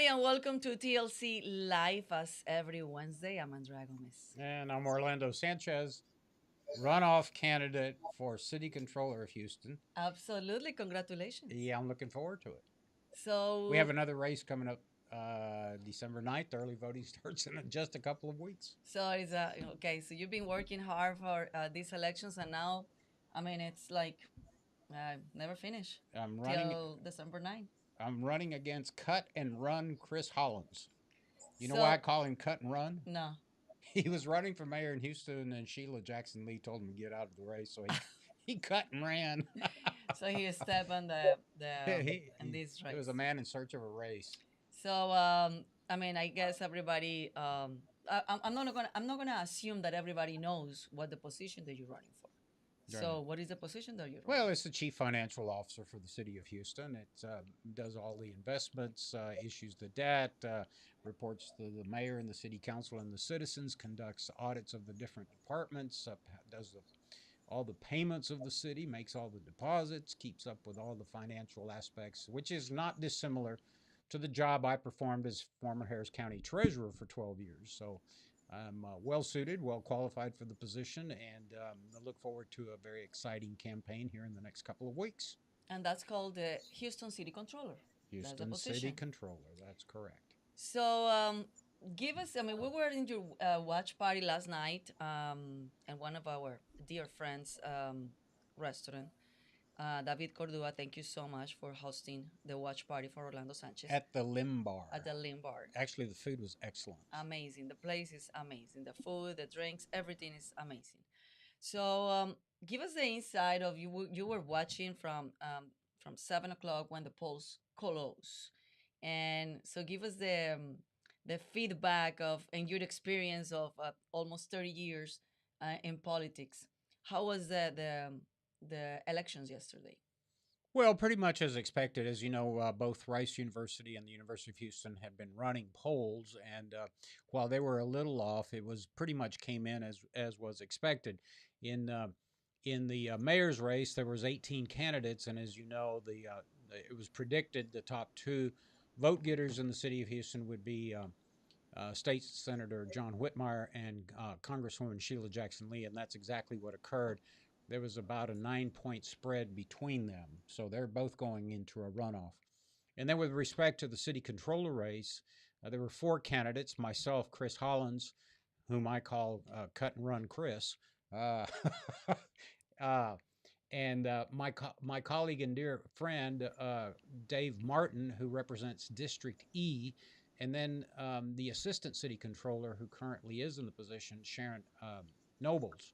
and welcome to TLC Live as every Wednesday. I'm Andrea Gomez. And I'm Orlando Sanchez, runoff candidate for city controller of Houston. Absolutely, congratulations. Yeah, I'm looking forward to it. We have So, another race coming up December 9th. Early voting starts in just a couple of weeks. so it's okay. So you've been working hard for these elections, and now, I mean, it's like never finish I'm running till December 9th. I'm running against cut and run Chris Hollins. You know why I So, call him cut and run? no. He was running for mayor in Houston and Sheila Jackson Lee told him to get out of the race, so he cut and ran. So he stepped on the in this It was race. a man in search of a race. So I mean, I guess everybody. I'm not gonna assume that everybody knows what the position that you're running for. Right. So what is the position that you're running Well, it's the chief financial officer for the city of Houston. It does all the investments, issues the debt, reports to the mayor and the city council and the citizens, conducts audits of the different departments, does all the payments of the city, makes all the deposits, keeps up with all the financial aspects, which is not dissimilar to the job I performed as former Harris County treasurer for 12 years. So I'm well suited, well qualified for the position, and I look forward to a very exciting campaign here in the next couple of weeks. for, and that's called the Houston City Controller. That's the Houston City position. Controller, that's correct. So give us. I mean, we were in your watch party last night, and one of our dear friends' restaurant. David Cordua, thank you so much for hosting the watch party for Orlando Sanchez At the Limb Bar. at the Lim Bar. Actually, the food was excellent. Amazing. The place is amazing. The food, the drinks, everything is amazing. So, give us the insight of you were watching from 7 o'clock when the polls close, and so give us the feedback of and your experience of almost 30 years in politics. How was the elections yesterday? Well, pretty much as expected. As you know, both Rice University and the University of Houston have been running polls, and while they were a little off, it was pretty much came in as was expected. In in the mayor's race, there was 18 candidates, and as you know, it was predicted the top two vote getters in the city of Houston would be State Senator John Whitmire and Congresswoman Sheila Jackson Lee, and that's exactly what occurred. There was about a 9 point spread between them, so they're both going into a runoff. And then, with respect to the city controller race, there were four candidates myself, Chris Hollins, whom I call Cut and Run Chris, uh, uh, and my colleague and dear friend Dave Martin, who represents District E, and then the assistant city controller, who currently is in the position, Sharon Nobles.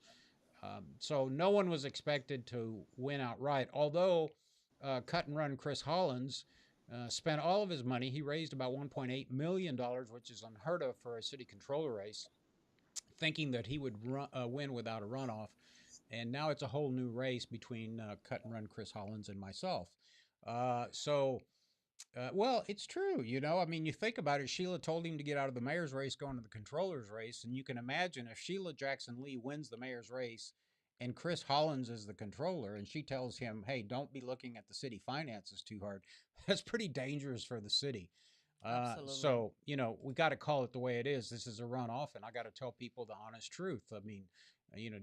So no one was expected to win outright, although cut and run Chris Hollins spent all of his money. He raised about $1.8 million, which is unheard of for a city controller race, thinking that he would win without a runoff. And now it's a whole new race between cut and run Chris Hollins and myself. Well, it's true. I mean, you think about it. Sheila told him to get out of the mayor's race, go into the controller's race. And you can imagine if Sheila Jackson Lee wins the mayor's race and Chris Hollins is the controller, and she tells him, hey, don't be looking at the city finances too hard, that's pretty dangerous for the city. Absolutely. So we got to call it the way it is. This is a runoff, and I got to tell people the honest truth. I mean,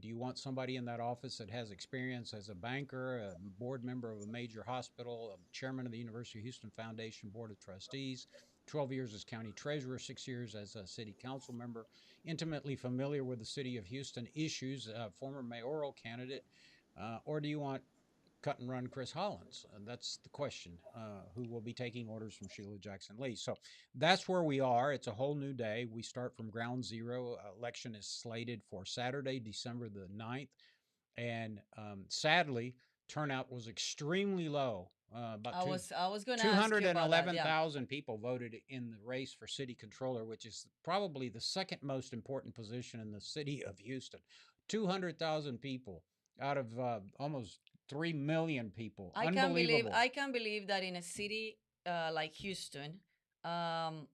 do you want somebody in that office that has experience as a banker, a board member of a major hospital, a chairman of the University of Houston Foundation Board of Trustees, 12 years as county treasurer, 6 years as a city council member, intimately familiar with the city of Houston issues, former mayoral candidate, or do you want cut and run Chris Hollins? That's the question. Who will be taking orders from Sheila Jackson Lee? So that's where we are. It's a whole new day. We start from ground zero. Election is slated for Saturday, December the 9th. And sadly, turnout was extremely low. About I was gonna ask you about that. Yeah. 211,000 people voted in the race for city controller, which is probably the second most important position in the city of Houston. 200,000 people out of almost 3 million people. Unbelievable. I can believe that in a city like Houston, um,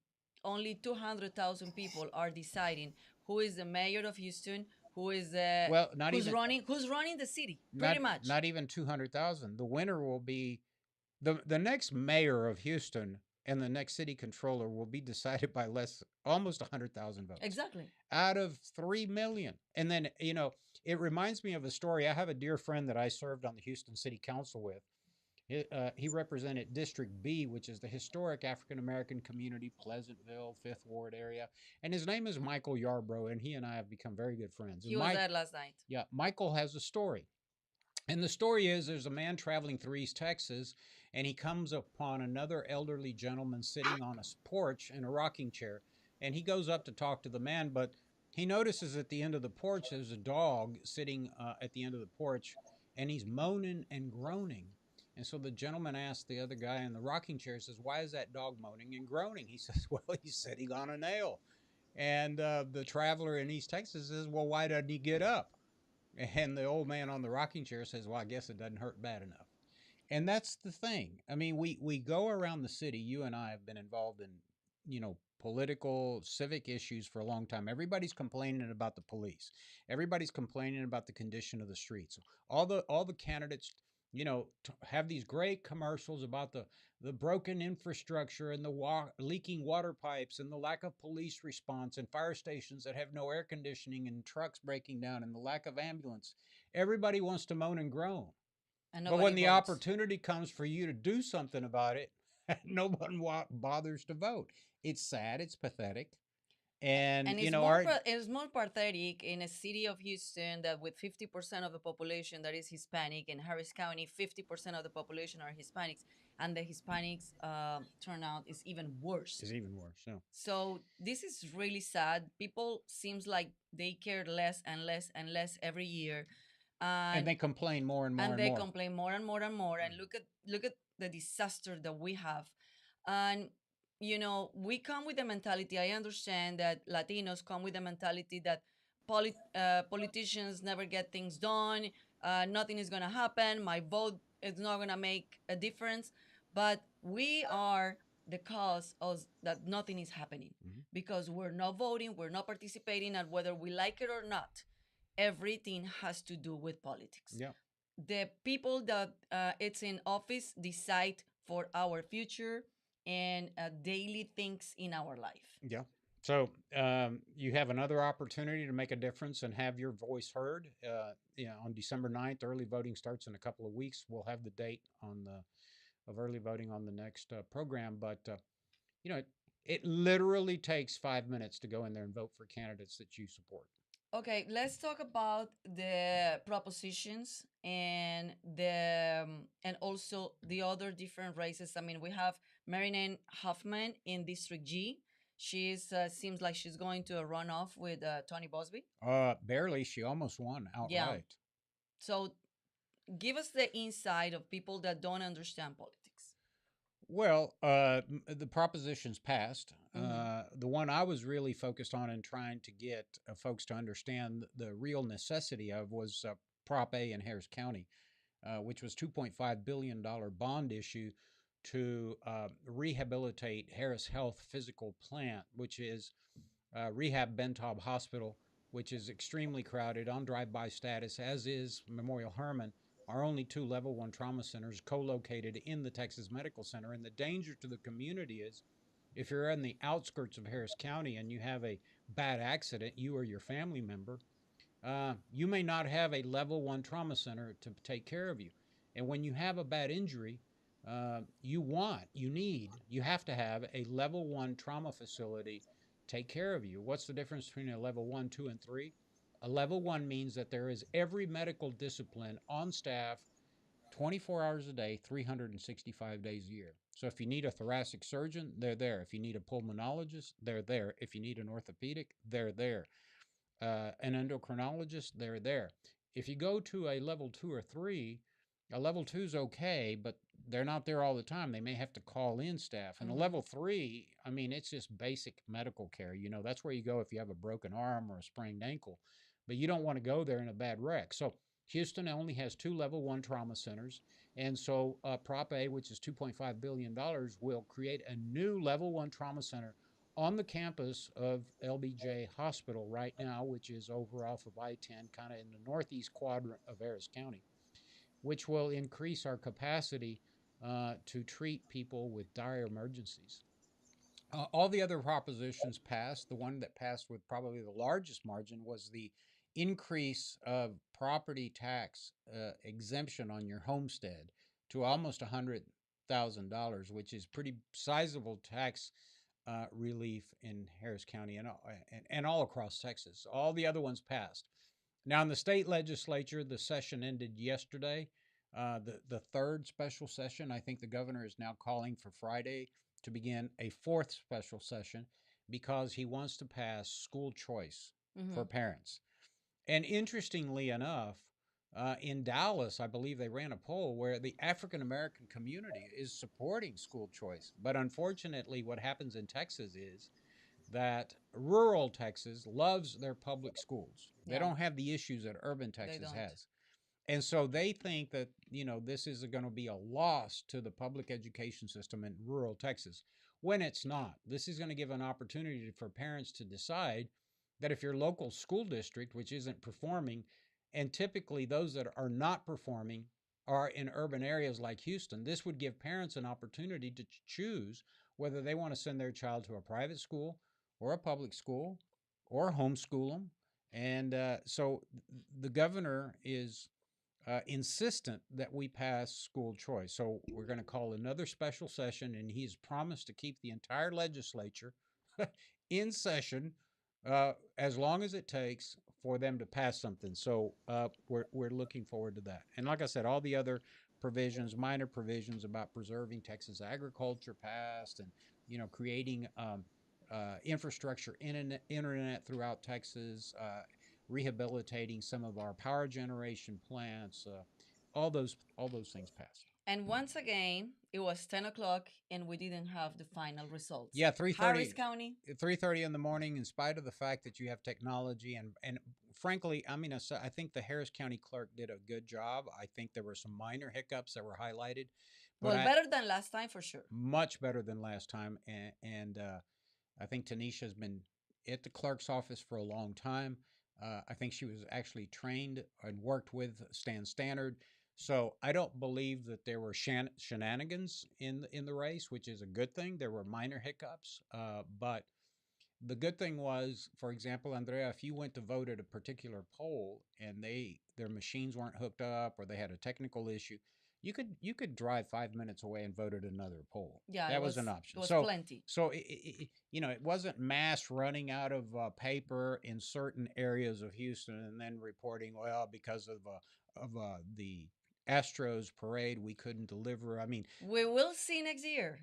only 200,000 people are deciding who is the mayor of Houston, who is Well, not even who's running the city. not Pretty much. not even 200,000. The winner will be the next mayor of Houston and the next city controller will be decided by less, almost 100,000 votes Exactly. out of 3 million. And then, it reminds me of a story. I have a dear friend that I served on the Houston City Council with. He represented District B, which is the historic African American community, Pleasantville, Fifth Ward area. And his name is Michael Yarbrough, and he and I have become very good friends. And He was there last night. yeah, Michael has a story. And the story is there's a man traveling through East Texas, and he comes upon another elderly gentleman sitting on a porch in a rocking chair. And he goes up to talk to the man, but he notices at the end of the porch there's a dog sitting at the end of the porch, and he's moaning and groaning. And so the gentleman asks the other guy in the rocking chair, says, "Why is that dog moaning and groaning?" He says, "Well, he's sitting on a nail." And the traveler in East Texas says, "Well, why doesn't he get up?" And the old man on the rocking chair says, "Well, I guess it doesn't hurt bad enough." And that's the thing. I mean, we go around the city. You and I have been involved in, political, civic issues for a long time. Everybody's complaining about the police. Everybody's complaining about the condition of the streets. All the candidates, have these great commercials about the broken infrastructure and the leaking water pipes and the lack of police response and fire stations that have no air conditioning and trucks breaking down and the lack of ambulance. Everybody wants to moan and groan. And But nobody when the votes. opportunity comes for you to do something about it, no one bothers to vote. It's sad. It's pathetic. And, And it's more pathetic in a city of Houston that with 50% of the population that is Hispanic, in Harris County 50% of the population are Hispanics, and the Hispanics turnout is even worse. it's even worse. No. So this is really sad. People seems like they care less and less and less every year, And and they complain more and more and and they more. complain more and more and more. And look at the disaster that we have. And we come with the mentality. I understand that Latinos come with the mentality that politicians never get things done. Nothing is gonna happen. My vote is not gonna make a difference. But we are the cause of that nothing is happening Mhm. because we're not voting, we're not participating, and whether we like it or not, everything has to do with politics. Yeah. The people that it's in office decide for our future and daily things in our life. Yeah. So you have another opportunity to make a difference and have your voice heard. On December 9th, early voting starts in a couple of weeks. We'll have the date of early voting on the next program. But you know, it, it literally takes 5 minutes to go in there and vote for candidates that you support. Okay, let's talk about the propositions and and also the other different races. I mean, we have Marilyn Huffman in District G. She's seems like she's going to a runoff with Tony Bosby. Barely, she almost won Yeah. outright. So give us the insight of people that don't understand politics. Well, the propositions passed. Mhm. The one I was really focused on and trying to get folks to understand the real necessity of was Prop A in Harris County, which was $2.5 billion bond issue to rehabilitate Harris Health Physical Plant, which is Rehab Bentob Hospital, which is extremely crowded on drive-by status, as is Memorial Hermann, are only two level one trauma centers co-located in the Texas Medical Center. And the danger to the community is if you're in the outskirts of Harris County and you have a bad accident, you or your family member, you may not have a level one trauma center to take care of you. And when you have a bad injury, you have to have a level one trauma facility take care of you. What's the difference between a level one, two, and three? A level one means that there is every medical discipline on staff 24 hours a day, 365 days a year. So if you need a thoracic surgeon, they're there. If you need a pulmonologist, they're there. If you need an orthopedic, they're there. An endocrinologist, they're there. If you go to a level two or three, a level two is okay, but they're not there all the time. They may have to call in staff. And a Mhm. level three, I mean, it's just basic medical care. That's where you go if you have a broken arm or a sprained ankle, but you don't want to go there in a bad wreck. So Houston only has two level one trauma centers. And so Prop A, which is $2.5 billion, will create a new level one trauma center on the campus of LBJ Hospital right now, which is over off of I-10, kind of in the northeast quadrant of Harris County, which will increase our capacity to treat people with dire emergencies. All the other propositions passed. The one that passed with probably the largest margin was the increase of property tax exemption on your homestead to almost $100,000, which is pretty sizable tax relief in Harris County and all across Texas. All the other ones passed. Now, in the state legislature, the session ended yesterday. The third special session, I think the governor is now calling for Friday to begin a fourth special session because he wants to pass school choice Hmm. for parents. And interestingly enough, in Dallas, I believe they ran a poll where the African American community is supporting school choice. But unfortunately, what happens in Texas is that rural Texas loves their public schools. They Yeah, don't have the issues that urban they Texas don't. has. And so they think that, this is going to be a loss to the public education system in rural Texas when it's not. This is going to give an opportunity for parents to decide that if your local school district, which isn't performing, and typically those that are not performing are in urban areas like Houston, this would give parents an opportunity to choose whether they want to send their child to a private school or a public school or homeschool them. And so the governor is insistent that we pass school choice. So we're going to call another special session, and he's promised to keep the entire legislature in session as long as it takes for them to pass something. So we're looking forward to that. And like I said, all the other provisions, minor provisions about preserving Texas agriculture passed, and creating infrastructure, internet throughout Texas, rehabilitating some of our power generation plants. All those things passed. And once again, it was 10 o'clock and we didn't have the final results. Yeah, Harris County, 3:30 in the morning. In spite of the fact that you have technology and frankly, I mean, I think the Harris County clerk did a good job. I think there were some minor hiccups that were highlighted, but well, I better than last time for sure. much better than last time. And I think Tanisha has been at the clerk's office for a long time. I think she was actually trained and worked with Stan Stannard. So I don't believe that there were shenanigans in the race, which is a good thing. There were minor hiccups, but the good thing was, for example, Andrea, if you went to vote at a particular poll and their machines weren't hooked up or they had a technical issue, you could drive 5 minutes away and vote at another poll. Yeah, That was an it option. was So plenty. so it wasn't mass running out of paper in certain areas of Houston and then reporting, well, because of the Astros parade we couldn't deliver. I mean, We will see next year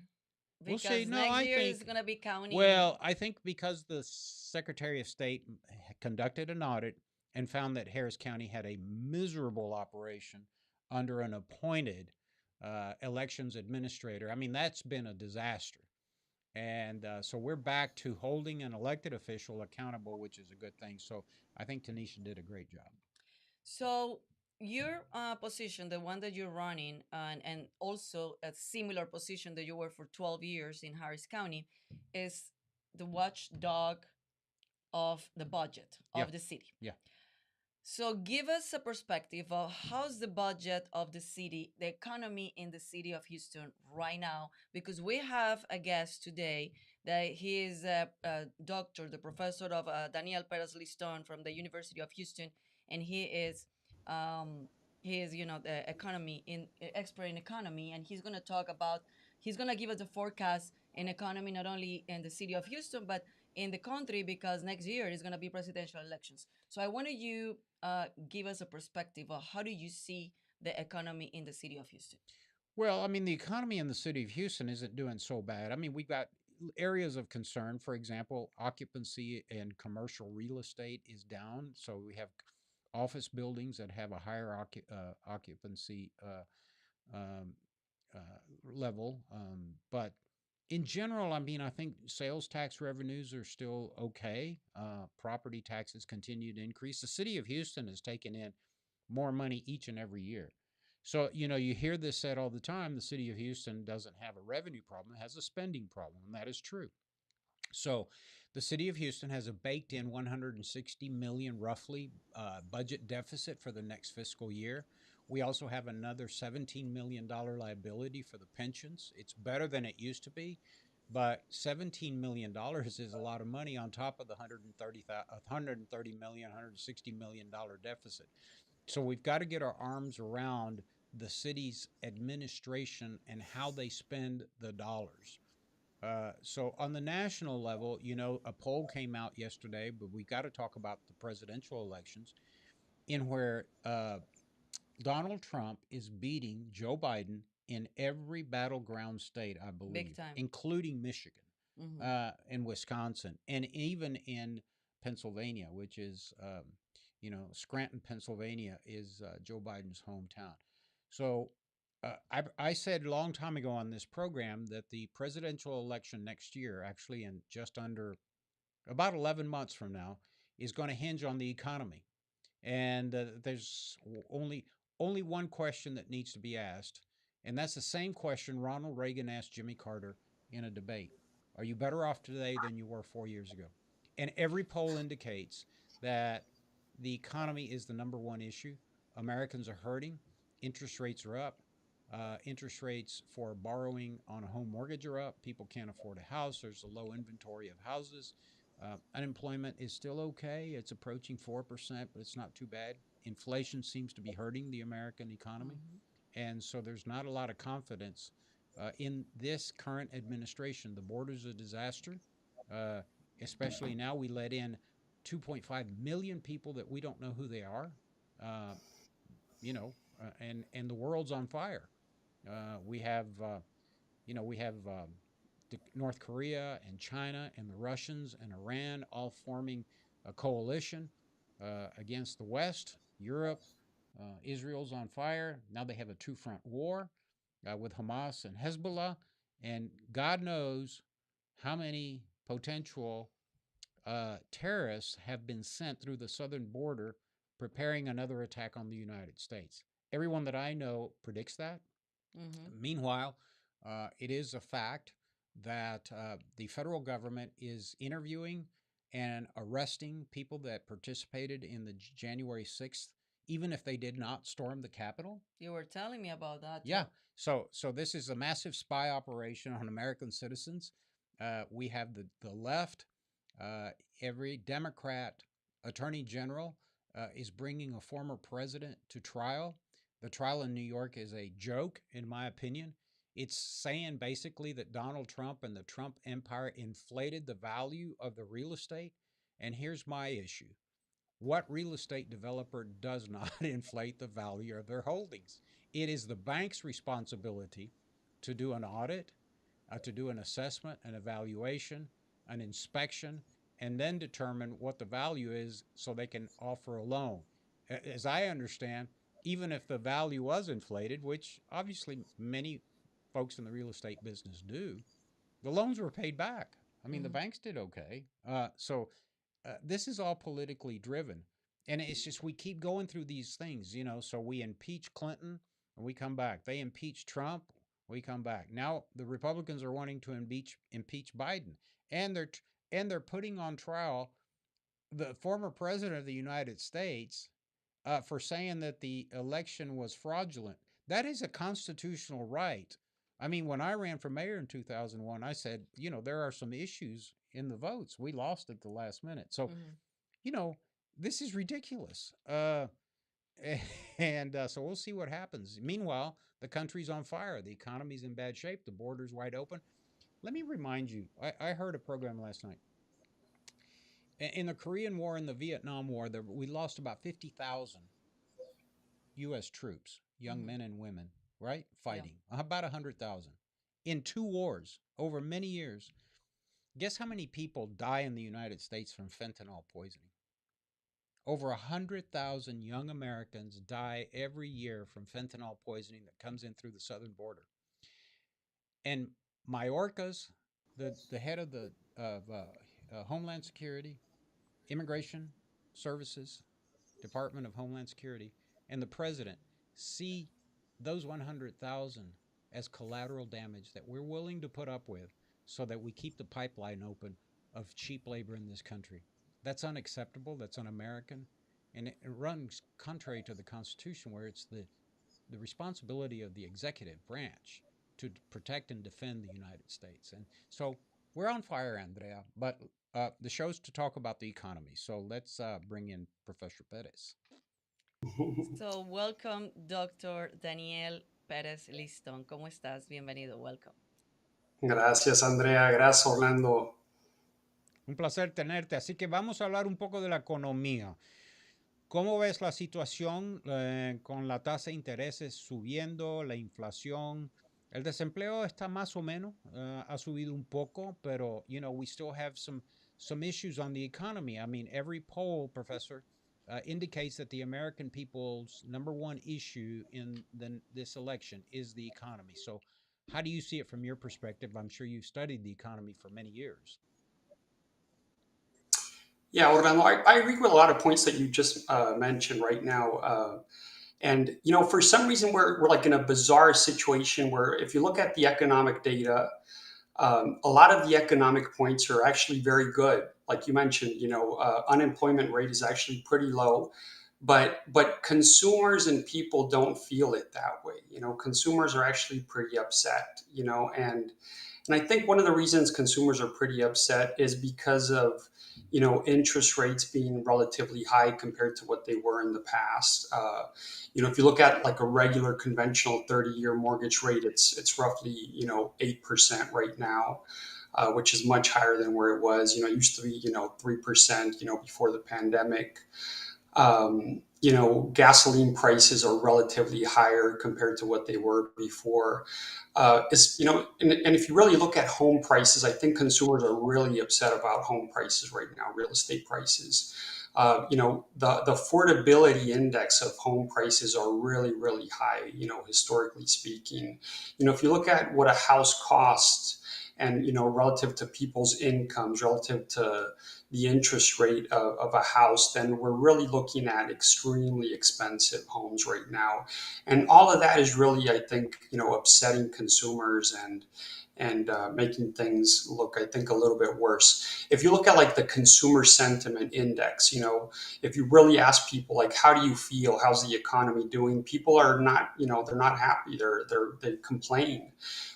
we'll see. because No, next I year is think going to be counting. well, I think because the Secretary of State conducted an audit and found that Harris County had a miserable operation under an appointed elections administrator. I mean, that's been a disaster. And so we're back to holding an elected official accountable, which is a good thing. So I think Tanisha did a great job. So your position, the one that you're running, and also a similar position that you were for 12 years in Harris County, is the watchdog of the budget Yeah, of the city. yeah. So give us a perspective of how's the budget of the city, the economy in the city of Houston right now, because we have a guest today that he is a doctor, the professor of Daniel Perez Liston from the University of Houston, and um, he is the economy in expert in economy, and he's gonna give us a forecast in economy not only in the city of Houston but in the country because next year is gonna be presidential elections. So I wanted you give us a perspective of how do you see the economy in the city of Houston? Well, I mean, the economy in the city of Houston isn't doing so bad. I mean, we've got areas of concern. For example, occupancy and commercial real estate is down. So we have office buildings that have a higher occupancy um, uh, level. But in general, I mean, I think sales tax revenues are still okay. Property taxes continue to increase. The city of Houston has taken in more money each and every year. So, you hear this said all the time the city of Houston doesn't have a revenue problem, it has a spending problem, and that is true. So, the city of Houston has a baked in 160 million roughly budget deficit for the next fiscal year. We also have another $17 million liability for the pensions. It's better than it used to be. but $17 million is a lot of money on top of the 130 million, $160 million deficit. So we've got to get our arms around the city's administration and how they spend the dollars. So on the national level, a poll came out yesterday, but we got to talk about the presidential elections, in where Donald Trump is beating Joe Biden in every battleground state, I Big believe, time. including Michigan, Mm-hmm. and Wisconsin, and even in Pennsylvania, which is, Scranton, Pennsylvania is Joe Biden's hometown. So I said a long time ago on this program that the presidential election next year, actually in just under about 11 months from now, is going to hinge on the economy. And there's only one question that needs to be asked, and that's the same question Ronald Reagan asked Jimmy Carter in a debate: Are you better off today than you were 4 years ago? And every poll indicates that the economy is the number one issue. Americans are hurting. Interest rates are up. Interest rates for borrowing on a home mortgage are up. People can't afford a house. There's a low inventory of houses. Unemployment is still okay. It's approaching 4%, but it's not too bad. Inflation seems to be hurting the American economy. Mm-hmm. And so there's not a lot of confidence in this current administration. The border's a disaster, uh, especially now we let in 2.5 million people that we don't know who they are. Uh, and the world's on fire. We have North Korea and China and the Russians and Iran all forming a coalition against the West. Europe, Israel's on fire. Now they have a two-front war with Hamas and Hezbollah, and God knows how many potential terrorists have been sent through the southern border, preparing another attack on the United States. Everyone that I know predicts that. Mm-hmm. Meanwhile, it is a fact that the federal government is interviewing and arresting people that participated in the January 6th, even if they did not storm the Capitol. You were telling me about that Yeah. too. So this is a massive spy operation on American citizens. We have the left. Uh, every Democrat attorney general is bringing a former president to trial. The trial in New York is a joke, in my opinion. It's saying basically that Donald Trump and the Trump empire inflated the value of the real estate. And here's my issue: what real estate developer does not inflate the value of their holdings? It is the bank's responsibility to do an audit, to do an assessment, an evaluation, an inspection, and then determine what the value is so they can offer a loan. As I understand, even if the value was inflated, which obviously many folks in the real estate business do, the loans were paid back. I mean, the Mm-hmm. banks did okay. So this is all politically driven. And it's just we keep going through these things. So we impeach Clinton and we come back. They impeach Trump, we come back. Now the Republicans are wanting to impeach Biden, and they're putting on trial the former president of the United States for saying that the election was fraudulent. That is a constitutional right. I mean, when I ran for mayor in 2001, I said, there are some issues in the votes. We lost at the last minute. So, Mm-hmm. you know, this is ridiculous. And so we'll see what happens. Meanwhile, the country's on fire. The economy's in bad shape. The border's wide open. Let me remind you, I heard a program last night. In the Korean War and the Vietnam War, we lost about 50,000 U.S. troops, young Mm-hmm. men and women, right? Yeah. Fighting. About 100,000. In two wars over many years. Guess how many people die in the United States from fentanyl poisoning? Over 100,000 young Americans die every year from fentanyl poisoning that comes in through the southern border. And Mayorkas, the head of the Homeland Security, Immigration Services, Department of Homeland Security, and the president see those 100,000 as collateral damage that we're willing to put up with so that we keep the pipeline open of cheap labor in this country. That's unacceptable. That's un American. And it runs contrary to the Constitution, where it's the responsibility of the executive branch to protect and defend the United States. And so we're on fire, Andrea, but the show's to talk about the economy. So let's bring in Professor Perez. So, welcome, Dr. Daniel Pérez Liston. ¿Cómo estás? Bienvenido. Welcome. Gracias, Andrea. Gracias, Orlando. Un placer tenerte. Así que vamos a hablar un poco de la economía. ¿Cómo ves la situación con la tasa de intereses subiendo, la inflación? El desempleo está más o menos, ha subido un poco, pero, we still have some issues on the economy. I mean, every poll, Professor, indicates that the American people's number one issue in this election is the economy. So how do you see it from your perspective? I'm sure you've studied the economy for many years. Yeah, Orlando, I agree with a lot of points that you just mentioned right now. And, for some reason, we're like in a bizarre situation where if you look at the economic data, a lot of the economic points are actually very good. Like you mentioned, unemployment rate is actually pretty low, but consumers and people don't feel it that way. Consumers are actually pretty upset. And I think one of the reasons consumers are pretty upset is because of interest rates being relatively high compared to what they were in the past. If you look at like a regular conventional 30-year mortgage rate, it's roughly 8% right now, which is much higher than where it was. It used to be 3%. Before the pandemic. Gasoline prices are relatively higher compared to what they were before. And if you really look at home prices, I think consumers are really upset about home prices right now, real estate prices. The affordability index of home prices are really, really high, historically speaking. If you look at what a house costs and, relative to people's incomes, relative to the interest rate of a house, then we're really looking at extremely expensive homes right now. And all of that is really, I think, upsetting consumers and making things look, I think, a little bit worse. If you look at like the consumer sentiment index, if you really ask people like, how do you feel? How's the economy doing? People are not, they're not happy. They complain,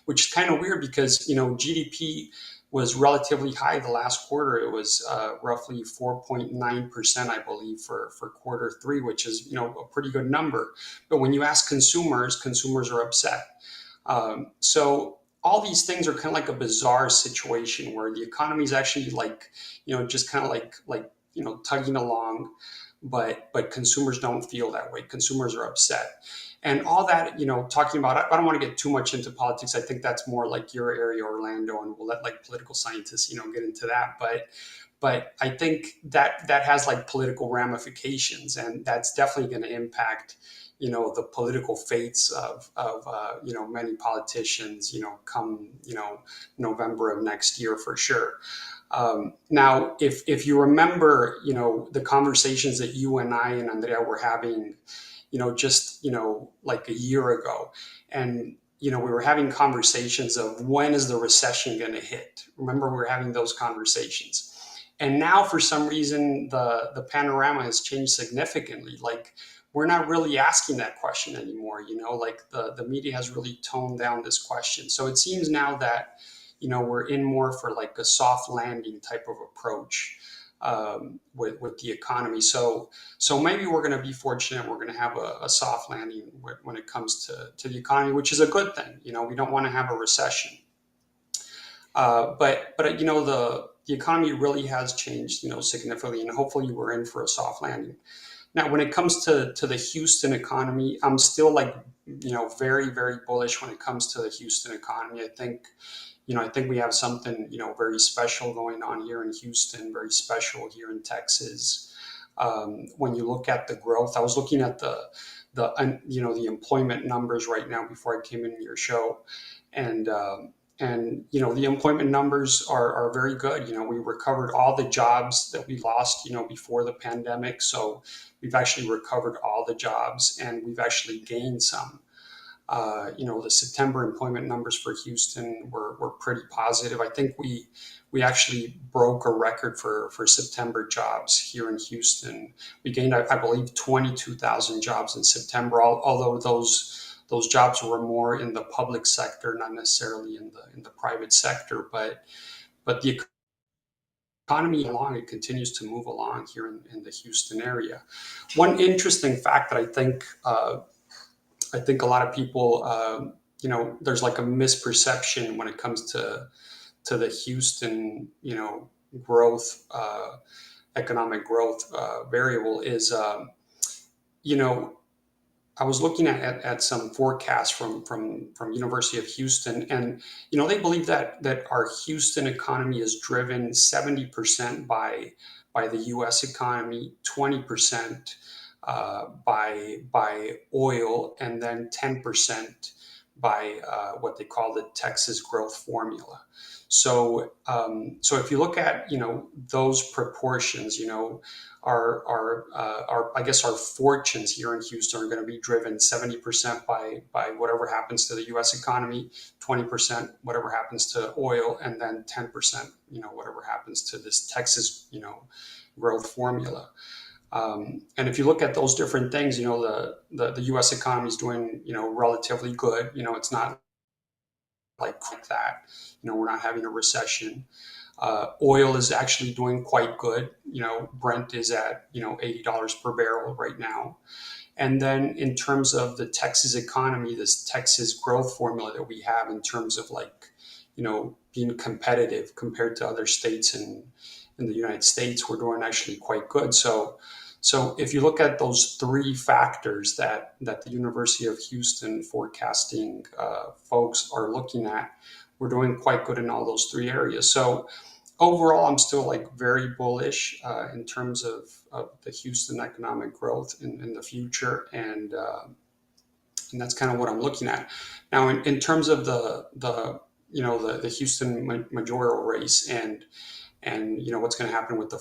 which is kind of weird because, GDP was relatively high the last quarter. It was roughly 4.9%, I believe, for quarter three, which is, a pretty good number. But when you ask consumers are upset. So all these things are kind of like a bizarre situation where the economy is actually like, just kind of like tugging along, but consumers don't feel that way. Consumers are upset. And all that, talking about, I don't want to get too much into politics. I think that's more like your area, Orlando, and we'll let like political scientists, get into that. But I think that has like political ramifications, and that's definitely going to impact, the political fates of many politicians, come, November of next year for sure. Now, if you remember, the conversations that you and I and Andrea were having, just, like a year ago, and, we were having conversations of when is the recession going to hit? Remember, we were having those conversations. And now for some reason, the panorama has changed significantly. Like, we're not really asking that question anymore, like the media has really toned down this question. So it seems now that, we're in more for like a soft landing type of approach with the economy. So maybe we're going to be fortunate. We're going to have a soft landing when it comes to the economy, which is a good thing. We don't want to have a recession. But the economy really has changed, significantly, and hopefully we're in for a soft landing. Now, when it comes to the Houston economy, I'm still like, very, very bullish when it comes to the Houston economy. I think we have something, very special going on here in Houston, very special here in Texas. When you look at the growth, I was looking at the employment numbers right now before I came in your show, and the employment numbers are very good. We recovered all the jobs that we lost, before the pandemic. So we've actually recovered all the jobs, and we've actually gained some. The September employment numbers for Houston were pretty positive. I think we actually broke a record for September jobs here in Houston. We gained, I believe, 22,000 jobs in September. Although those jobs were more in the public sector, not necessarily in the private sector. But the economy along it continues to move along here in the Houston area. One interesting fact that I think a lot of people, there's like a misperception when it comes to the Houston, growth, economic growth variable is, you know, I was looking at some forecasts from University of Houston, and they believe that our Houston economy is driven 70% by the U.S. economy, 20% by oil, and then 10% by what they call the Texas growth formula. So if you look at those proportions, our I guess our fortunes here in Houston are going to be driven 70% by whatever happens to the U.S. economy, 20% whatever happens to oil, and then 10% whatever happens to this Texas growth formula. And if you look at those different things, the U.S. economy is doing relatively good. It's not like that. We're not having a recession. Oil is actually doing quite good. Brent is at $80 per barrel right now. And then in terms of the Texas economy, this Texas growth formula that we have in terms of being competitive compared to other states in the United States, we're doing actually quite good. So if you look at those three factors that the University of Houston forecasting folks are looking at, we're doing quite good in all those three areas. So overall, I'm still very bullish in terms of the Houston economic growth in the future, and that's kind of what I'm looking at. Now, in terms of the Houston mayoral race and what's going to happen with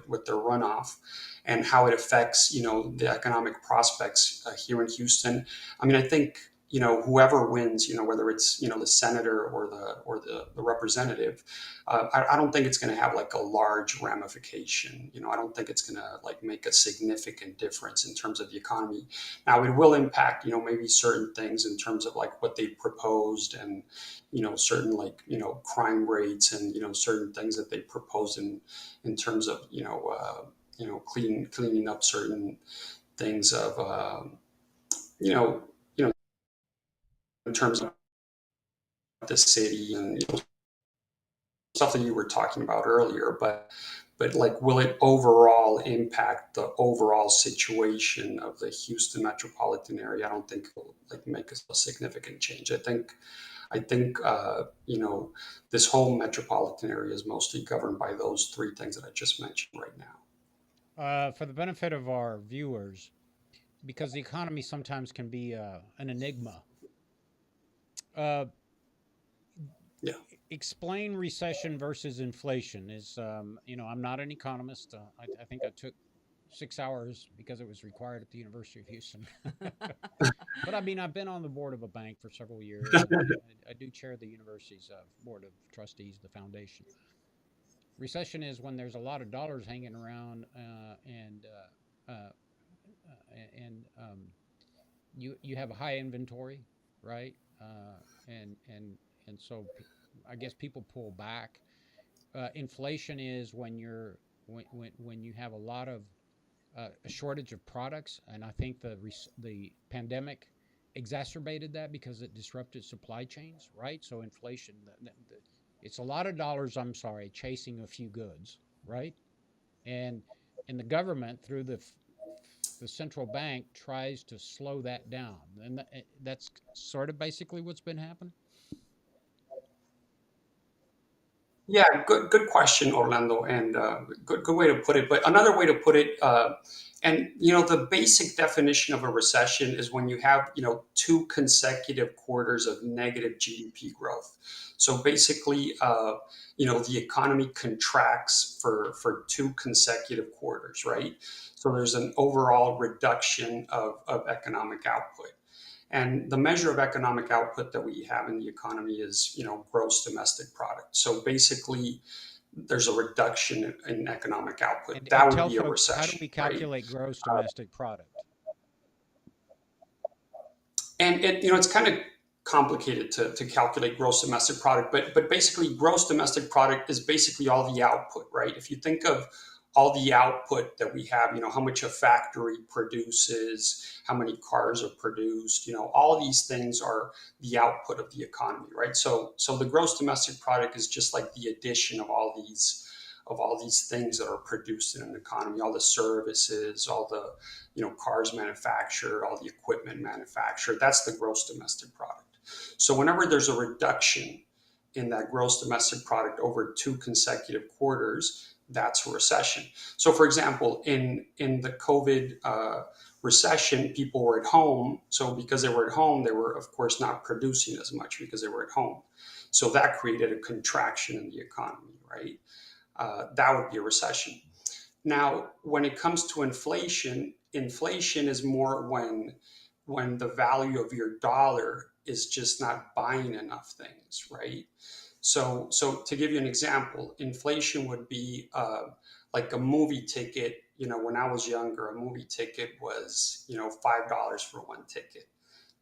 with the runoff and how it affects the economic prospects here in Houston. I mean, I think whoever wins, whether it's the senator or the representative, I don't think it's going to have a large ramification. I don't think it's going to make a significant difference in terms of the economy. Now, it will impact maybe certain things in terms of what they proposed, and certain crime rates, and certain things that they proposed in terms of cleaning up certain things of in terms of the city and stuff that you were talking about earlier. But will it overall impact the overall situation of the Houston metropolitan area? I don't think it'll make a significant change. I think this whole metropolitan area is mostly governed by those three things that I just mentioned right now. For the benefit of our viewers, because the economy sometimes can be an enigma, uh, Yeah. explain recession versus inflation. I'm not an economist. I think I took 6 hours because it was required at the University of Houston. But I mean, I've been on the board of a bank for several years, and I do chair the university's board of trustees, the foundation. Recession is when there's a lot of dollars hanging around, and you have a high inventory, right? And so I guess people pull back. Inflation is when when you have a lot of a shortage of products, and I think the pandemic exacerbated that because it disrupted supply chains, right? So inflation, it's a lot of dollars. I'm sorry, chasing a few goods, right? And the government through the central bank tries to slow that down, and that's sort of basically what's been happening. Yeah, good question, Orlando, and good way to put it. But another way to put it, and the basic definition of a recession is when you have two consecutive quarters of negative GDP growth. So basically, the economy contracts for two consecutive quarters, right? So there's an overall reduction of economic output. And the measure of economic output that we have in the economy is, gross domestic product. So basically, there's a reduction in economic output. And That would tell be a folks, how do recession, we right? calculate gross domestic product? And it's kind of complicated to calculate gross domestic product, but basically gross domestic product is basically all the output, right? If you think of all the output that we have, how much a factory produces, how many cars are produced, all these things are the output of the economy, right? So the gross domestic product is just like the addition of all these things that are produced in an economy, all the services, all the cars manufactured, all the equipment manufactured. That's the gross domestic product. So whenever there's a reduction in that gross domestic product over two consecutive quarters, that's a recession. So, for example, in the COVID recession, people were at home. So, because they were at home, they were, of course, not producing as much because they were at home. So that created a contraction in the economy, right? That would be a recession. Now, when it comes to inflation, inflation is more when the value of your dollar is just not buying enough things, right? So to give you an example, inflation would be like a movie ticket. When I was younger, a movie ticket was $5 for one ticket.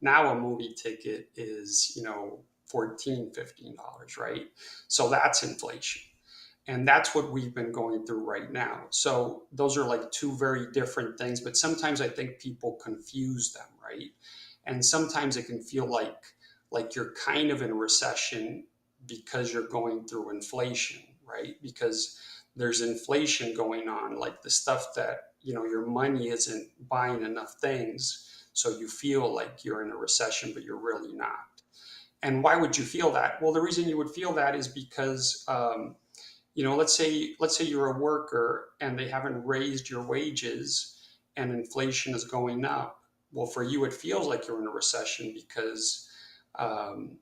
Now a movie ticket is 14, $15, right? So that's inflation. And that's what we've been going through right now. So those are like two very different things, but sometimes I think people confuse them, right? And sometimes it can feel like you're kind of in a recession because you're going through inflation, right? Because there's inflation going on, like the stuff that, your money isn't buying enough things. So you feel like you're in a recession, but you're really not. And why would you feel that? Well, the reason you would feel that is because let's say you're a worker and they haven't raised your wages and inflation is going up. Well, for you, it feels like you're in a recession because um,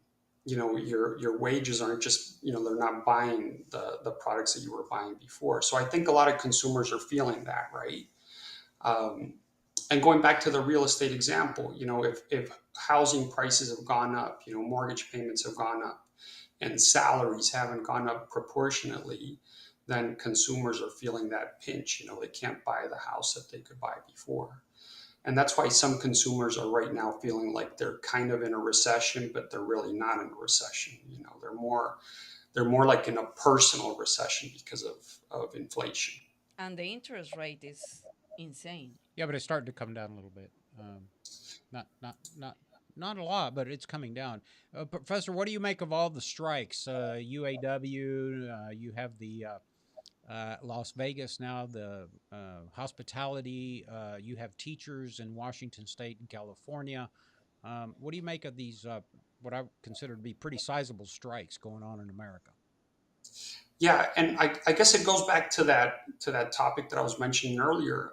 your wages aren't just they're not buying the products that you were buying before. So I think a lot of consumers are feeling that, right? Um, and going back to the real estate example, if housing prices have gone up, mortgage payments have gone up, and salaries haven't gone up proportionately, then consumers are feeling that pinch. They can't buy the house that they could buy before. And that's why some consumers are right now feeling like they're kind of in a recession, but they're really not in a recession. They're more like in a personal recession because of inflation. And the interest rate is insane. Yeah, but it's starting to come down a little bit. Not a lot, but it's coming down. Professor, what do you make of all the strikes? UAW, you have the Las Vegas now, the hospitality. You have teachers in Washington State and California. What do you make of these? What I consider to be pretty sizable strikes going on in America? Yeah, and I guess it goes back to that topic that I was mentioning earlier.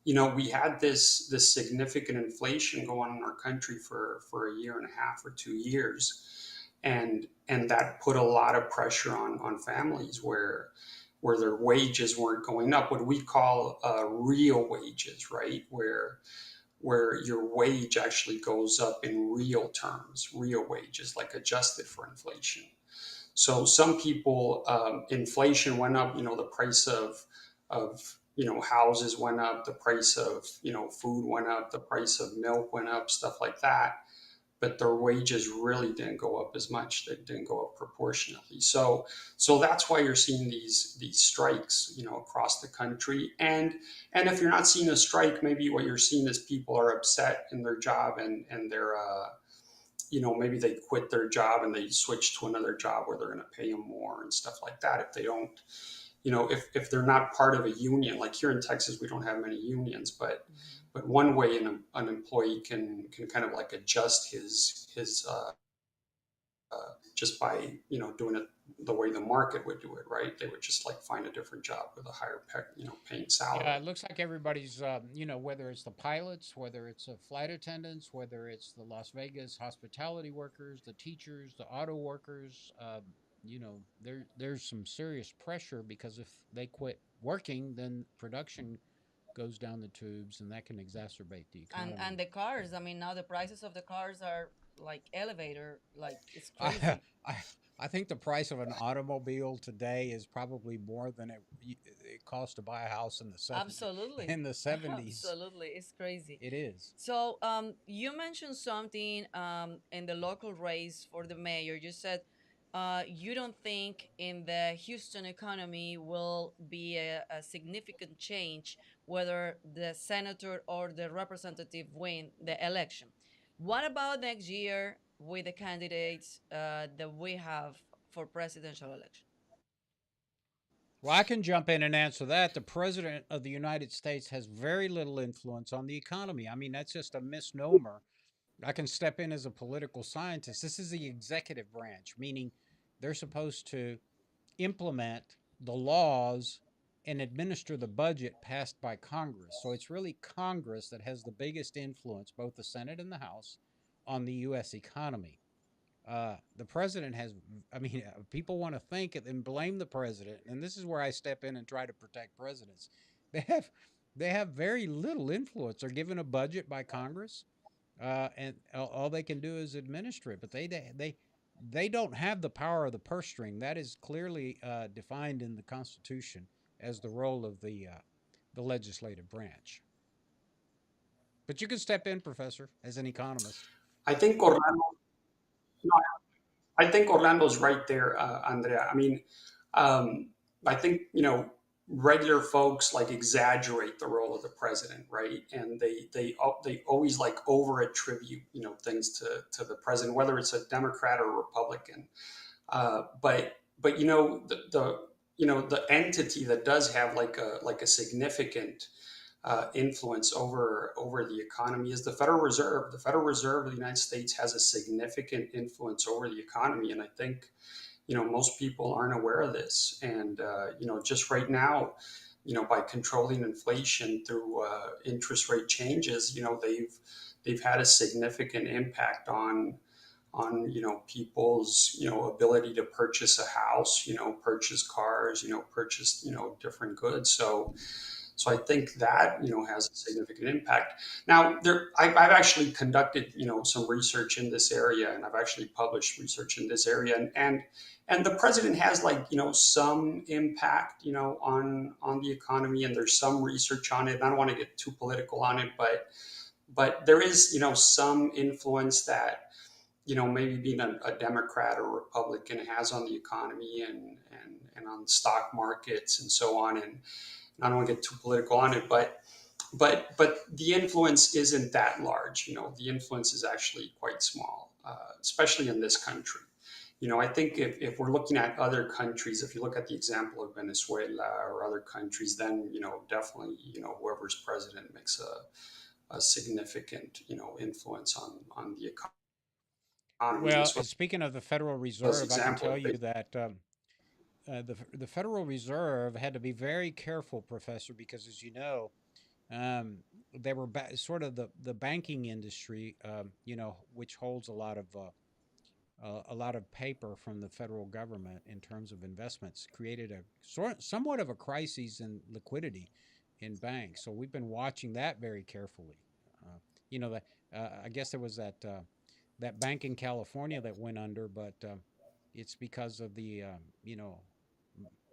We had this significant inflation going on in our country for a year and a half or 2 years, and that put a lot of pressure on families where their wages weren't going up. What we call real wages, right? Where your wage actually goes up in real terms, real wages, like adjusted for inflation. So some people, inflation went up. The price of houses went up. The price of food went up. The price of milk went up. Stuff like that. But their wages really didn't go up as much. They didn't go up proportionately. So that's why you're seeing these strikes, across the country. And if you're not seeing a strike, maybe what you're seeing is people are upset in their job and they're maybe they quit their job and they switch to another job where they're going to pay them more and stuff like that. If they don't, if they're not part of a union, like here in Texas, we don't have many unions, but Mhm. one way an employee can kind of like adjust his just by doing it the way the market would do it, right? They would just like find a different job with a higher paying Yeah, salary. it looks like everybody's, whether it's the pilots, whether it's the flight attendants, whether it's the Las Vegas hospitality workers, the teachers, the auto workers, there's some serious pressure because if they quit working, then production goes down the tubes, and that can exacerbate the And economy. the cars, I mean, now the prices of the cars are like elevator, like it's I, crazy. I think the price of an automobile today is probably more than it cost to buy a house in the 70 Absolutely. in the 70s. Absolutely. It's crazy. It is. So, you mentioned something in the local race for the mayor. You said you don't think in the Houston economy will be a significant change whether the senator or the representative win the election. What about next year with the candidates that we have for presidential election? Well, I can jump in and answer that. The president of the United States has very little influence on the economy. I mean, that's just a misnomer. I can step in as a political scientist. This is the executive branch, meaning they're supposed to implement the laws and administer the budget passed by Congress. So it's really Congress that has the biggest influence, both the Senate and the House, on the U.S. economy. The president has, I mean, people want to think and blame the president, and this is where I step in and try to protect presidents. They have, they have very little influence. They're given a budget by Congress, and all they can do is administer it. But they don't have the power of the purse string. That is clearly defined in the Constitution as the role of the legislative branch. But you can step in, Professor, as an economist. I think Orlando. No, I think Orlando's right there, Andrea. I mean, um, I think regular folks like exaggerate the role of the president, right? And they always like over attribute things to the president, whether it's a Democrat or Republican. But the entity that does have like a significant influence over the economy is the Federal Reserve. The Federal Reserve of the United States has a significant influence over the economy, and I think most people aren't aware of this. And just right now, by controlling inflation through interest rate changes, they've had a significant impact on people's ability to purchase a house, purchase cars, purchase different goods. So I think that has a significant impact. Now, I've actually conducted some research in this area, and I've actually published research in this area, and the president has some impact on the economy, and there's some research on it. I don't want to get too political on it, but there is some influence that maybe being a Democrat or Republican has on the economy and on the stock markets and so on. And I don't want to get too political on it, but the influence isn't that large. The influence is actually quite small, especially in this country. I think if we're looking at other countries, if you look at the example of Venezuela or other countries, then definitely whoever's president makes a significant influence on the economy. And Well, this was speaking of the Federal an Reserve, I can example tell of you it. that the Federal Reserve had to be very careful, Professor, because as you know, um, they were sort of the banking industry, which holds a lot of paper from the federal government in terms of investments, created a somewhat of a crisis in liquidity in banks. So we've been watching that very carefully. That I guess there was that bank in California that went under, but it's because of the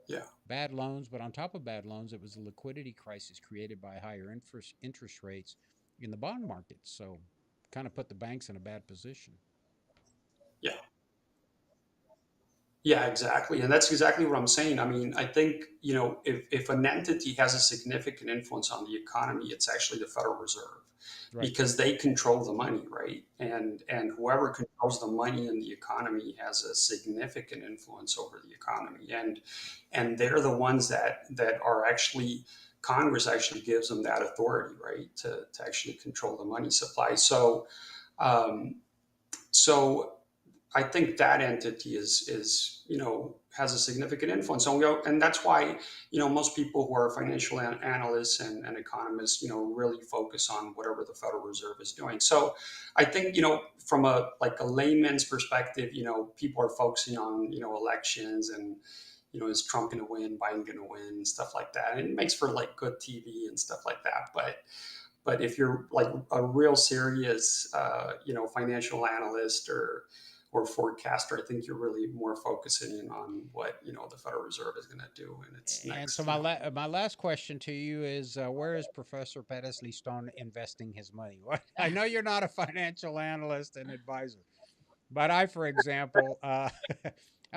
Yeah. bad loans. But on top of bad loans, it was a liquidity crisis created by higher interest rates in the bond market. So kind of put the banks in a bad position. Yeah. Yeah, exactly. And that's exactly what I'm saying. I mean, I think, if an entity has a significant influence on the economy, it's actually the Federal Reserve Right. because they control the money, right? And whoever controls the money in the economy has a significant influence over the economy. And they're the ones that are actually Congress actually gives them that authority, right? To actually control the money supply. Um, so I think that entity is has a significant influence, and that's why most people who are financial analysts and economists really focus on whatever the Federal Reserve is doing. So I think from a layman's perspective, people are focusing on elections and is Trump going to win, Biden going to win, stuff like that, and it makes for like good TV and stuff like that, but if you're like a real serious financial analyst or forecaster. I think you're really more focusing in on what the Federal Reserve is going to do in its And so next my last question to you is, where is Professor Perez Liston investing his money? What I know you're not a financial analyst and advisor, but I, for example, I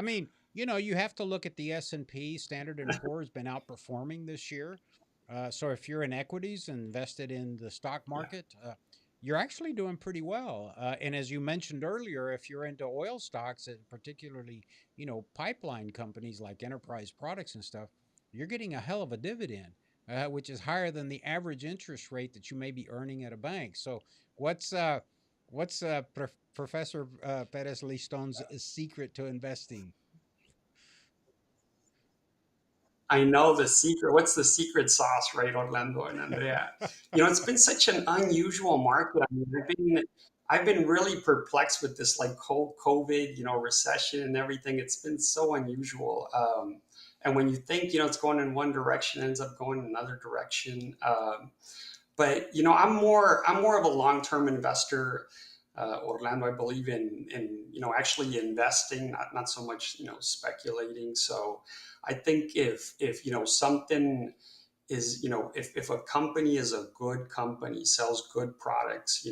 mean, you have to look at the S&P Standard and Poor has been outperforming this year. So if you're in equities and invested in the stock yeah. market, you're actually doing pretty well. And as you mentioned earlier, if you're into oil stocks, and particularly pipeline companies like Enterprise Products and stuff, you're getting a hell of a dividend, which is higher than the average interest rate that you may be earning at a bank. So what's uh, what's Professor Perez Liston's secret to investing? I know the secret. What's the secret sauce, right, Orlando and Andrea? It's been such an unusual market. I mean, I've been really perplexed with this like whole COVID, recession and everything. It's been so unusual. And when you think, it's going in one direction, it ends up going in another direction. But I'm more of a long-term investor, Orlando. I believe in actually investing, not so much speculating. So I think if something is if a company is a good company, sells good products,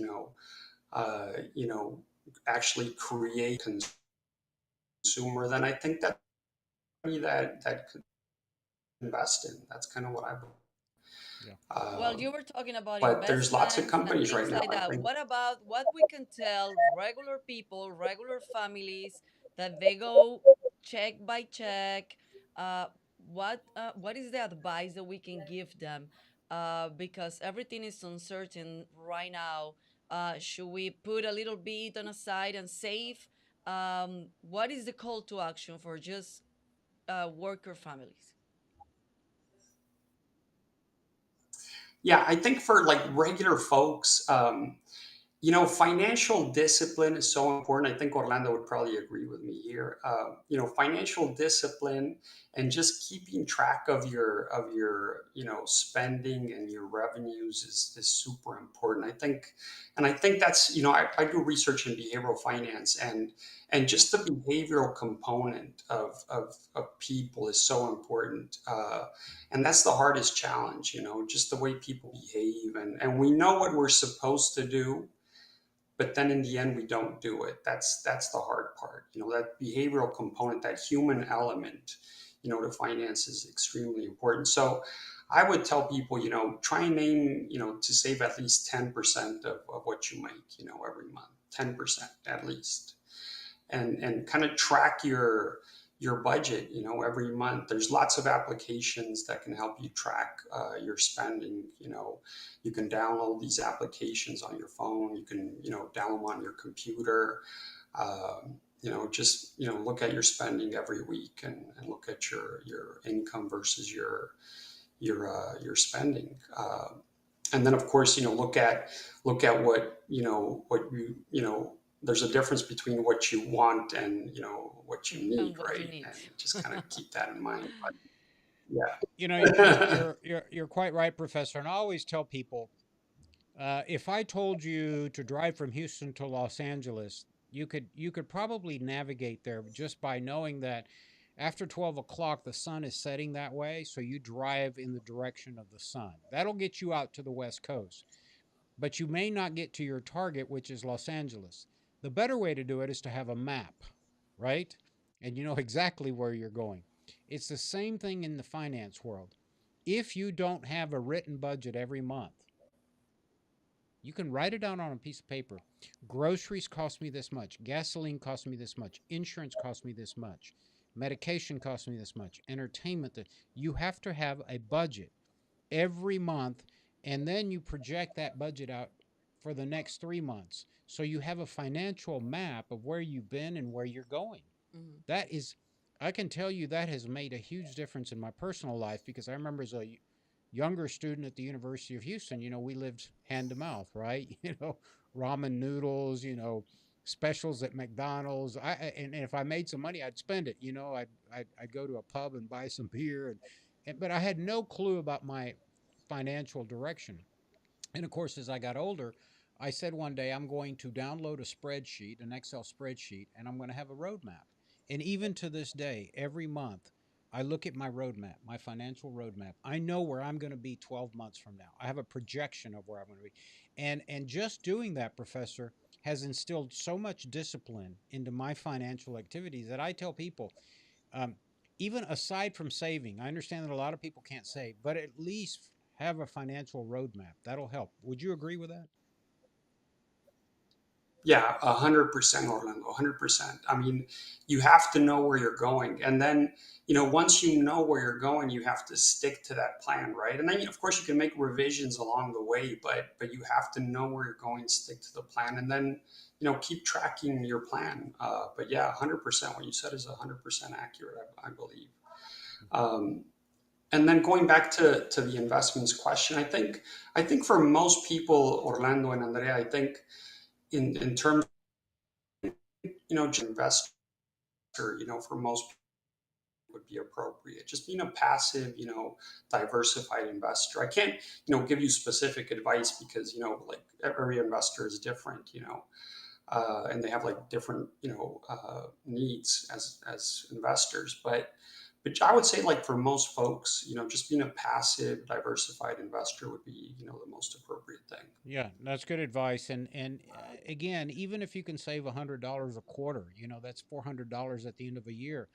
uh, you know actually create consumer, then I think that could invest in. That's kind of what I believe. Yeah. Well, Um, you were talking about but there's lots of investments and companies right things now. like I that. think. What about what we can tell regular people, regular families that they go check by check? Uh, what is the advice that we can give them? Because everything is uncertain right now. Should we put a little bit on a side and save? What is the call to action for just worker families? Yeah, I think for like regular folks, financial discipline is so important. I think Orlando would probably agree with me here. Financial discipline and just keeping track of your spending and your revenues is super important. I think that's I do research in behavioral finance, and just the behavioral component of people is so important. And that's the hardest challenge, just the way people behave, and we know what we're supposed to do, but then in the end we don't do it. That's the hard part, that behavioral component, that human element, to finance is extremely important. So I would tell people, try and aim, to save at least 10% of what you make, every month, 10% at least, and kind of track your budget, every month. There's lots of applications that can help you track your spending. You can download these applications on your phone. You can download them on your computer. Just look at your spending every week, and look at your income versus your spending. And then of course look at what there's a difference between what you want and what you need, And what you right? need. And just kind of keep that in mind. But yeah. You're quite right, Professor. And I always tell people, if I told you to drive from Houston to Los Angeles, you could probably navigate there just by knowing that after 12 o'clock the sun is setting that way, so you drive in the direction of the sun. That'll get you out to the West Coast, but you may not get to your target, which is Los Angeles. The better way to do it is to have a map, right? And you know exactly where you're going. It's the same thing in the finance world. If you don't have a written budget every month, you can write it down on a piece of paper. Groceries cost me this much. Gasoline cost me this much. Insurance cost me this much. Medication cost me this much. Entertainment. You have to have a budget every month, and then you project that budget out for the next 3 months. So you have a financial map of where you've been and where you're going. Mhm. That is, I can tell you that has made a huge difference in my personal life, because I remember as a younger student at the University of Houston, we lived hand to mouth, right? Ramen noodles, specials at McDonald's. And if I made some money, I'd spend it. I'd go to a pub and buy some beer, but I had no clue about my financial direction. And of course, as I got older, I said one day I'm going to download a spreadsheet, an Excel spreadsheet, and I'm going to have a roadmap. And even to this day, every month, I look at my roadmap, my financial roadmap. I know where I'm going to be 12 months from now. I have a projection of where I'm going to be. And just doing that, professor, has instilled so much discipline into my financial activities that I tell people, um, even aside from saving, I understand that a lot of people can't save, but at least have a financial roadmap. That'll help. Would you agree with that? Yeah, 100%, Orlando, 100%. I mean, you have to know where you're going. And then, once you know where you're going, you have to stick to that plan, right? And then, of course, you can make revisions along the way, but you have to know where you're going, stick to the plan, and then, keep tracking your plan. But yeah, 100%. What you said is 100% accurate, I believe. Um, and then going back to the investments question, I think for most people, Orlando and Andrea, I think in terms investor, for most people would be appropriate. Just being a passive, diversified investor. I can't, give you specific advice because, like every investor is different, and they have like different, needs as investors. But I would say like for most folks, just being a passive, diversified investor would be, the most appropriate thing. Yeah, that's good advice. And again, even if you can save $100 a quarter, that's $400 at the end of a year.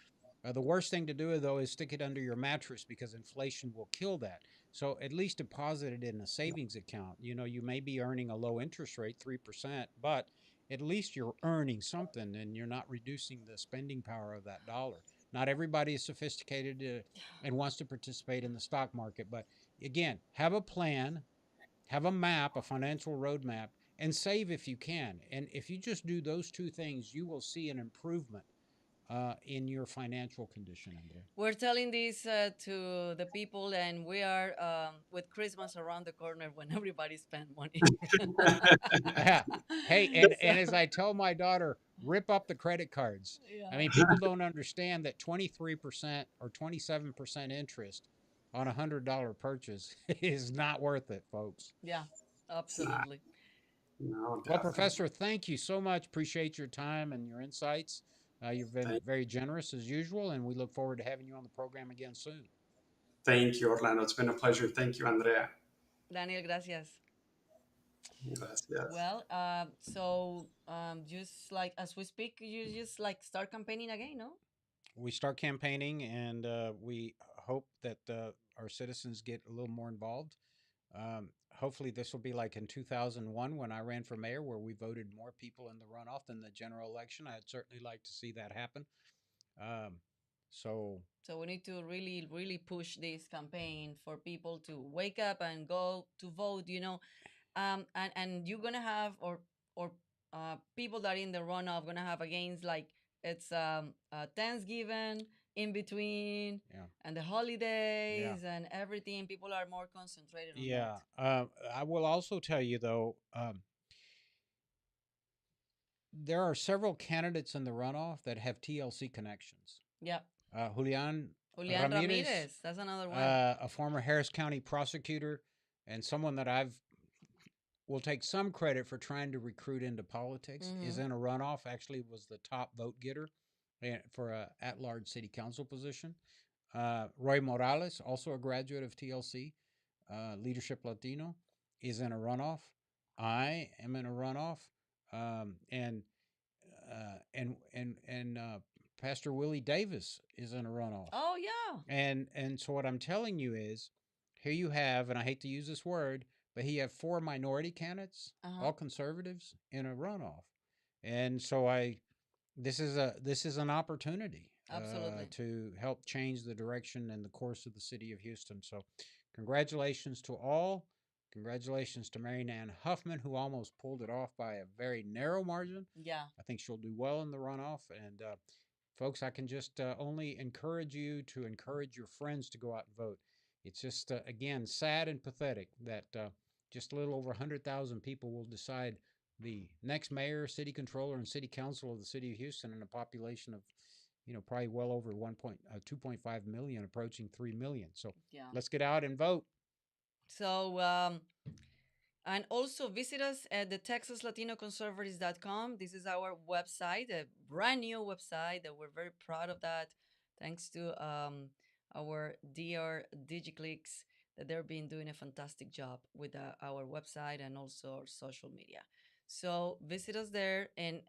The worst thing to do though is stick it under your mattress because inflation will kill that. So at least deposit it in a savings account. You may be earning a low interest rate, 3%, but at least you're earning something and you're not reducing the spending power of that dollar. Not everybody is sophisticated and wants to participate in the stock market, but again, have a plan, have a map, a financial roadmap, and save if you can. And if you just do those two things, you will see an improvement in your financial condition, Andre. We're telling this to the people, and we are with Christmas around the corner when everybody spend money. Hey, and as I tell my daughter, rip up the credit cards. I Yeah. mean, people don't understand that 23% or 27% interest on $100 purchase is not worth it, folks. Yeah, It's not. absolutely. No, Well, definitely. Professor, thank you so much. Appreciate your time and your insights. You've been Thank, very generous as usual, and we look forward to having you on the program again soon. thank you, Orlando. It's been a pleasure. Thank you, Andrea. Daniel, gracias. Yes, yes. Well, so just like as we speak, you just like start campaigning again, no? We start campaigning, and we hope that our citizens get a little more involved. Hopefully, this will be like in 2001 when I ran for mayor, where we voted more people in the runoff than the general election. I'd certainly like to see that happen. Um, so, So we need to really, really push this campaign for people to wake up and go to vote. And you're gonna have or people that are in the runoff gonna have against like it's Thanksgiving in between yeah, and the yeah. holidays and everything. People are more concentrated on that. Yeah. I will also tell you, though, there are several candidates in the runoff that have TLC connections. Yeah, Julian Julian Ramirez, Ramirez, that's another one. a former Harris County prosecutor, and someone that I've will take some credit for trying to recruit into politics, is Mm-hmm. in a runoff. Actually, was the top vote getter for a at-large city council position. Roy Morales, also a graduate of TLC, Leadership Latino, is in a runoff. I am in a runoff, and Pastor Willie Davis is in a runoff. Oh yeah. And so what I'm telling you is, here you have, and I hate to use this word, but he have four minority candidates, Uh huh. all conservatives, in a runoff. And so this is an opportunity Absolutely. to help change the direction and the course of the city of Houston. So, congratulations to all. Congratulations to Mary Ann Huffman, who almost pulled it off by a very narrow margin. Yeah. I think she'll do well in the runoff. And folks, I can just only encourage you to encourage your friends to go out and vote. It's just, again, sad and pathetic that just a little over 100,000 people will decide the next mayor, city controller, and city council of the city of Houston in a population of, probably well over 2.5 million, approaching 3 million. So Yeah. let's get out and vote. So And also visit us at the texaslatinoconservatives.com. This is our website, a brand new website that we're very proud of that. Thanks to our dear DigiClicks that they've been doing a fantastic job with our website and also our social media. So visit us there and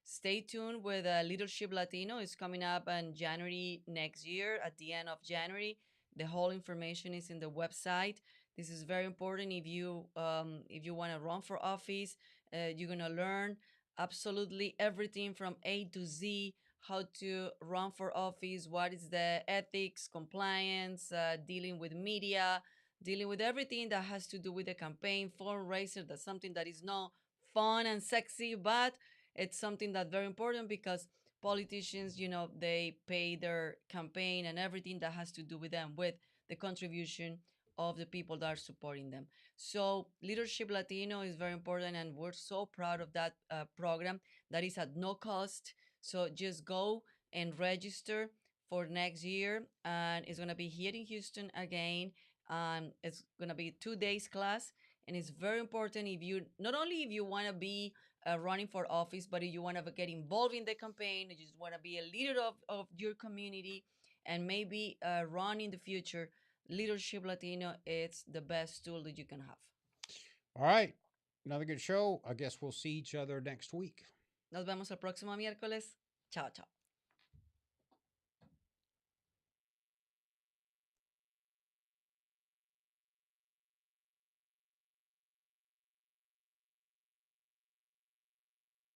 stay tuned with Leadership Latino. It's coming up in January next year, at the end of January. The whole information is in the website. This is very important if you want to run for office. You're gonna learn absolutely everything from A to Z, how to run for office, what is the ethics, compliance, dealing with media, dealing with everything that has to do with the campaign, fundraiser. That's something that is not fun and sexy, but it's something that's very important because politicians, they pay their campaign and everything that has to do with them, with the contribution of the people that are supporting them. So, Leadership Latino is very important, and we're so proud of that program that is at no cost. So, just go and register for next year, and it's going to be here in Houston again. It's going to be 2 days class, and it's very important if you not only if you want to be running for office, but if you want to get involved in the campaign, you just want to be a leader of your community, and maybe run in the future. Leadership Latino, it's the best tool that you can have. All right. Another good show. I guess we'll see each other next week. Nos vemos el próximo miércoles. Chao, chao.